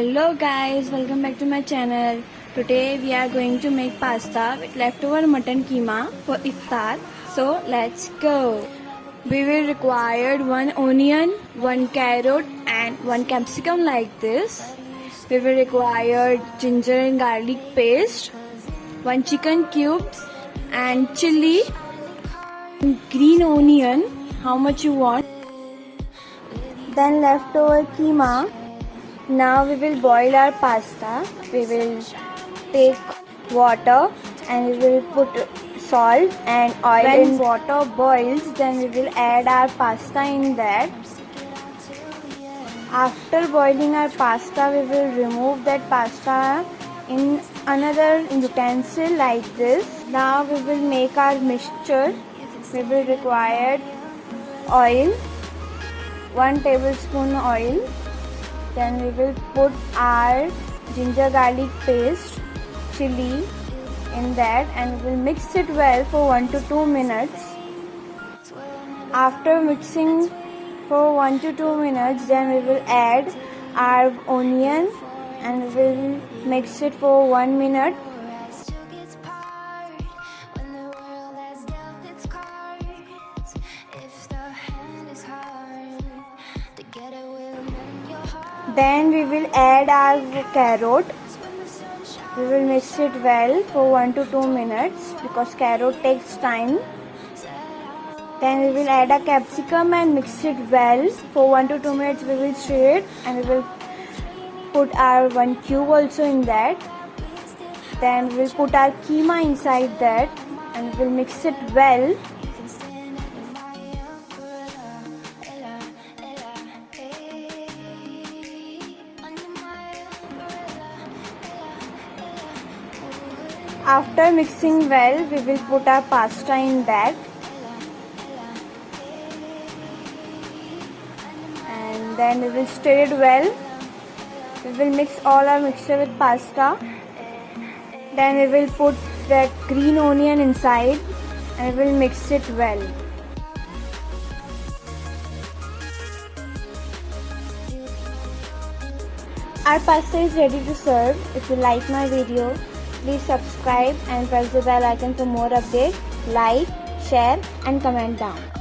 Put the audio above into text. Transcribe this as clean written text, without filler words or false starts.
Hello guys, welcome back to my channel. Today we are going to make pasta with leftover mutton keema for iftar. So let's go. We will require 1 onion, 1 carrot and 1 capsicum like this. We will require ginger and garlic paste, 1 chicken cubes and chili, green onion, how much you want. Then leftover keema. Now we will boil our pasta. We will take water and we will put salt and oil. When water boils, then we will add our pasta in that. After boiling our pasta, we will remove that pasta in another utensil like this. Now we will make our mixture. We will require oil, 1 tablespoon oil. Then we will put our ginger garlic paste, chili in that and we will mix it well for 1 to 2 minutes. After mixing for 1 to 2 minutes, then we will add our onion and we will mix it for 1 minute. Then we will add our carrot. We will mix it well for 1 to 2 minutes because carrot takes time. Then we will add a capsicum and mix it well for 1 to 2 minutes. We will stir it and we will put our 1 cube also in that. Then we will put our keema inside that and we will mix it well. After mixing well, we will put our pasta in that and then we will stir it well. We will mix all our mixture with pasta. Then we will put that green onion inside and we will mix it well. Our pasta is ready to serve. If you like my video, please subscribe and press the bell icon for more updates. Like, share and comment down.